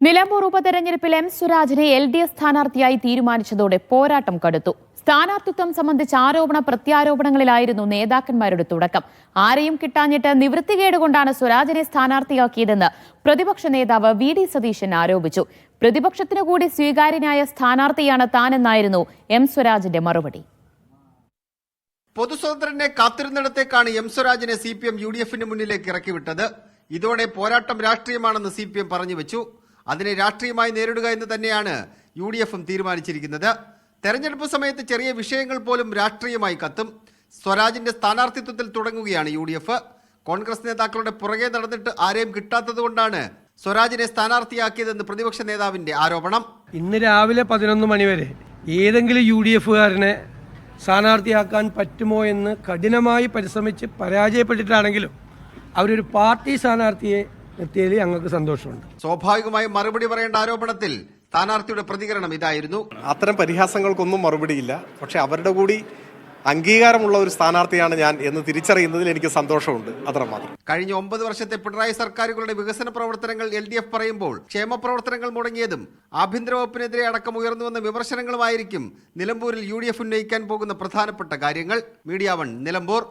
നിലമ്പൂർ ഉപതെരഞ്ഞെടുപ്പിൽ M സ്വരാജിനെ LDF സ്ഥാനാർത്ഥിയായി തീരുമാനിച്ചതോടെ പോരാട്ടം കടുത്തു. സ്ഥാനാർത്ഥിത്വം സംബന്ധിച്ച ആരോപണ പ്രത്യാരോപണങ്ങളിലായിരുന്നു നേതാക്കന്മാരുടെ തുടക്കം. ആരെയും കിട്ടാഞ്ഞിട്ട് നിവൃത്തികേടുകൊണ്ടാണ് സ്വരാജിനെ സ്ഥാനാർത്ഥിയാക്കിയതെന്ന് പ്രതിപക്ഷ നേതാവ് VD സതീശൻ ആരോപിച്ചു. പ്രതിപക്ഷത്തിനു കൂടി സ്വീകാര്യനായ സ്ഥാനാർത്ഥിയാണ് താനെന്നായിരുന്നു എം സ്വരാജിന്റെ മറുപടി. പൊതുസ്വതന്ത്രനെ കാത്തിരുന്നിടത്തേക്കാണ് എം സ്വരാജിനെ CPM UDFന് മുന്നിലേക്ക് ഇറക്കിവിട്ടത്. ഇതോടെ പോരാട്ടം രാഷ്ട്രീയമാണെന്ന് CPM പറഞ്ഞു വെച്ചു. അതിനെ രാഷ്ട്രീയമായി നേരിടുക എന്ന് തന്നെയാണ് UDFും തീരുമാനിച്ചിരിക്കുന്നത്. തെരഞ്ഞെടുപ്പ് സമയത്ത് ചെറിയ വിഷയങ്ങൾ പോലും രാഷ്ട്രീയമായി കത്തും. സ്വരാജിന്റെ സ്ഥാനാർത്ഥിത്വത്തിൽ തുടങ്ങുകയാണ് UDF. കോൺഗ്രസ് നേതാക്കളുടെ പുറകെ നടന്നിട്ട് ആരെയും കിട്ടാത്തതുകൊണ്ടാണ് സ്വരാജിനെ സ്ഥാനാർത്ഥിയാക്കിയതെന്ന് പ്രതിപക്ഷ നേതാവിന്റെ ആരോപണം. ഇന്ന് രാവിലെ 11 മണിവരെ ഏതെങ്കിലും UDFകാരനെ സ്ഥാനാർത്ഥിയാക്കാൻ പറ്റുമോ എന്ന് കഠിനമായി പരിശ്രമിച്ച് പരാജയപ്പെട്ടിട്ടാണെങ്കിലും അവരൊരു പാർട്ടി സ്ഥാനാർത്ഥിയെ എത്തിയതിൽ ഞങ്ങൾക്ക് സന്തോഷമുണ്ട്. സ്വാഭാവികമായും മറുപടി പറയേണ്ട ആരോപണത്തിൽ സ്ഥാനാർത്ഥിയുടെ പ്രതികരണം ഇതായിരുന്നു. അത്തരം പരിഹാസങ്ങൾക്കൊന്നും മറുപടിയില്ല. പക്ഷെ അവരുടെ കൂടി അംഗീകാരമുള്ള ഒരു സ്ഥാനാർത്ഥിയാണ് ഞാൻ എന്ന് തിരിച്ചറിയുന്നതിൽ എനിക്ക് സന്തോഷമുണ്ട്. അത്രമാത്രം. കഴിഞ്ഞ 9 വർഷത്തെ പിണറായി സർക്കാരുകളുടെ വികസന പ്രവർത്തനങ്ങൾ LDF പറയുമ്പോൾ ക്ഷേമ പ്രവർത്തനങ്ങൾ മുടങ്ങിയതും ആഭ്യന്തര വകുപ്പിനെതിരെ അടക്കം ഉയർന്നുവന്ന വിമർശനങ്ങളുമായിരിക്കും നിലമ്പൂരിൽ UDF ഉന്നയിക്കാൻ പോകുന്ന പ്രധാനപ്പെട്ട കാര്യങ്ങൾ. മീഡിയ 1 നിലമ്പൂർ.